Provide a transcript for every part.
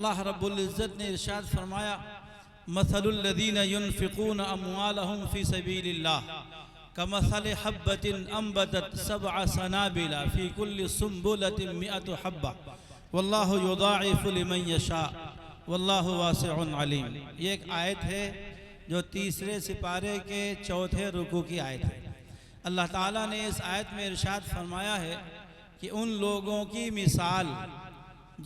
اللہ رب العزت نے ارشاد فرمایا مثل الذین ينفقون اموالهم فی سبیل اللہ کمثل حبۃ انبتت سبع سنابل فی کل سنبلۃ مئۃ حبۃ واللہ یضاعف لمن یشاء واللہ واسع علیم۔ یہ ایک آیت ہے جو تیسرے سپارے کے چوتھے رکوع کی آیت ہے۔ اللہ تعالیٰ نے اس آیت میں ارشاد فرمایا ہے کہ ان لوگوں کی مثال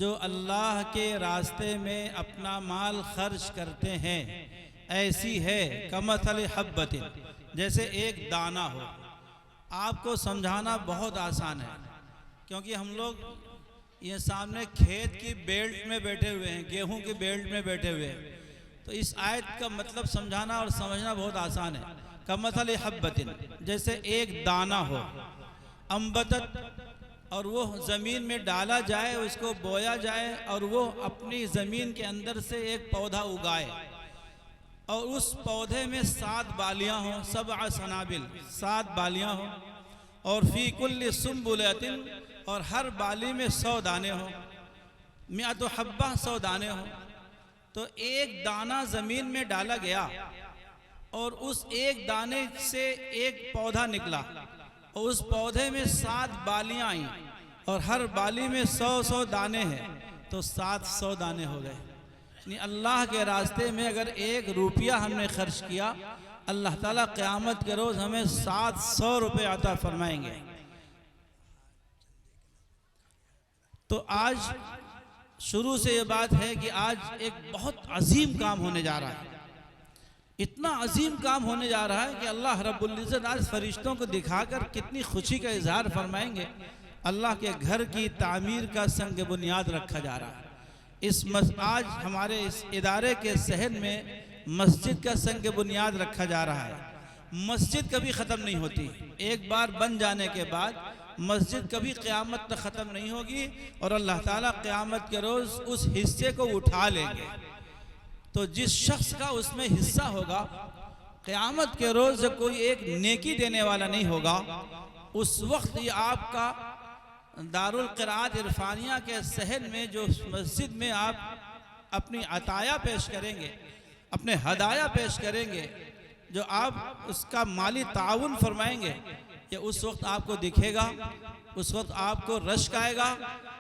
جو اللہ کے راستے میں اپنا مال خرچ کرتے ہیں ایسی ہے کمثل حبۃ، جیسے ایک دانہ ہو۔ آپ کو سمجھانا بہت آسان ہے کیونکہ ہم لوگ یہ سامنے کھیت کی بیلٹ میں بیٹھے ہوئے ہیں، گیہوں کی بیلٹ میں بیٹھے ہوئے ہیں، تو اس آیت کا مطلب سمجھانا اور سمجھنا بہت آسان ہے۔ کمثل حبۃ، جیسے ایک دانہ ہو، انبتت، اور وہ زمین میں ڈالا جائے، اس کو بویا جائے اور وہ اپنی زمین کے اندر سے ایک پودا اگائے اور اس پودے میں 7 بالیاں ہوں، 7 سنابل، 7 بالیاں ہوں، اور فی کل سنبلۃ، اور ہر بالی میں 100 دانے ہوں، مئۃ حبہ، 100 دانے ہوں۔ تو ایک دانہ زمین میں ڈالا گیا اور اس ایک دانے سے ایک پودا نکلا اور اس پودے میں 7 بالیاں آئیں اور ہر بالی میں 100 دانے ہیں، تو 700 دانے ہو گئے۔ یعنی اللہ کے راستے میں اگر 1 روپیہ ہم نے خرچ کیا، اللہ تعالیٰ قیامت کے روز ہمیں 700 روپے عطا فرمائیں گے۔ تو آج شروع سے یہ بات ہے کہ آج ایک بہت عظیم کام ہونے جا رہا ہے، اتنا عظیم کام ہونے جا رہا ہے کہ اللہ رب العزت آج فرشتوں کو دکھا کر کتنی خوشی کا اظہار فرمائیں گے۔ اللہ کے گھر کی تعمیر کا سنگ بنیاد رکھا جا رہا ہے۔ آج ہمارے اس ادارے کے صحن میں مسجد کا سنگ بنیاد رکھا جا رہا ہے۔ مسجد کبھی ختم نہیں ہوتی، ایک بار بن جانے کے بعد مسجد کبھی قیامت تک ختم نہیں ہوگی، اور اللہ تعالیٰ قیامت کے روز اس حصے کو اٹھا لیں گے۔ تو جس شخص کا اس میں حصہ ہوگا، قیامت کے روز جب کوئی ایک نیکی دینے والا نہیں ہوگا، اس وقت یہ آپ کا دارالقراءت عرفانیہ کے صحن میں جو مسجد میں آپ اپنی عطایا پیش کریں گے، اپنے ہدایہ پیش کریں گے، جو آپ اس کا مالی تعاون فرمائیں گے، یہ اس وقت آپ کو دکھے گا، اس وقت آپ کو رشک آئے گا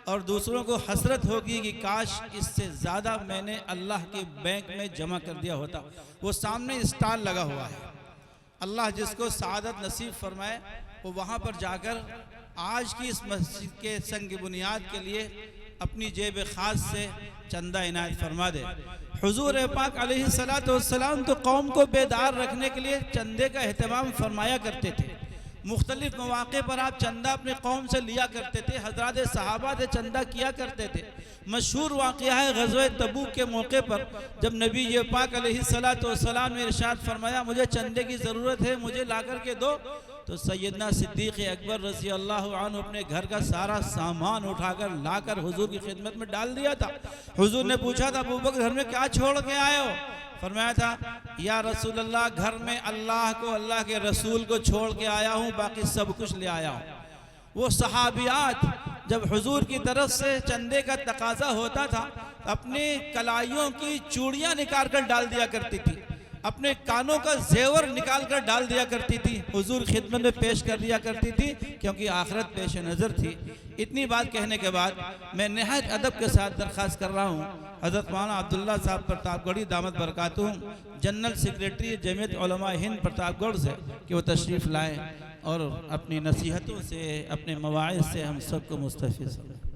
اور دوسروں کو حسرت ہوگی کہ کاش اس سے زیادہ میں نے اللہ کے بینک میں جمع کر دیا ہوتا۔ وہ سامنے اسٹال لگا ہوا ہے، اللہ جس کو سعادت نصیب فرمائے وہ وہاں پر جا کر آج کی اس مسجد کے سنگ بنیاد کے لیے اپنی جیب خاص سے چندہ عنایت فرما دے۔ حضور پاک علیہ السلام تو قوم کو بیدار رکھنے کے لیے چندے کا اہتمام فرمایا کرتے تھے۔ مختلف مواقع پر آپ چندہ اپنے قوم سے لیا کرتے تھے، حضرات صحابہ سے چندہ کیا کرتے تھے۔ مشہور واقعہ ہے غزوہ تبوک کے موقع پر جب نبی پاک علیہ السلام نے ارشاد فرمایا مجھے چندے کی ضرورت ہے، مجھے لا کر کے دو، تو سیدنا صدیق اکبر رضی اللہ عنہ اپنے گھر کا سارا سامان اٹھا کر لا کر حضور کی خدمت میں ڈال دیا تھا۔ حضور نے پوچھا تھا ابو بکر گھر میں کیا چھوڑ کے آئے ہو؟ فرمایا تھا یا رسول اللہ گھر میں اللہ کو، اللہ کے رسول کو چھوڑ کے آیا ہوں، باقی سب کچھ لے آیا ہوں۔ وہ صحابیات جب حضور کی طرف سے چندے کا تقاضا ہوتا تھا اپنے کلائیوں کی چوڑیاں نکال کر ڈال دیا کرتی تھی، اپنے کانوں کا زیور نکال کر ڈال دیا کرتی تھی، حضور خدمت میں پیش کر دیا کرتی تھی، کیونکہ آخرت پیش نظر تھی۔ اتنی بات کہنے کے بعد میں نہایت ادب کے ساتھ درخواست کر رہا ہوں حضرت مولانا عبداللہ صاحب پرتاپ گڑھی دامت برکاتہم، جنرل سیکریٹری جمعیت علماء ہند پرتاپ گڑھ سے، کہ وہ تشریف لائیں اور اپنی نصیحتوں سے، اپنے مواعظ سے ہم سب کو مستفیض ہوں۔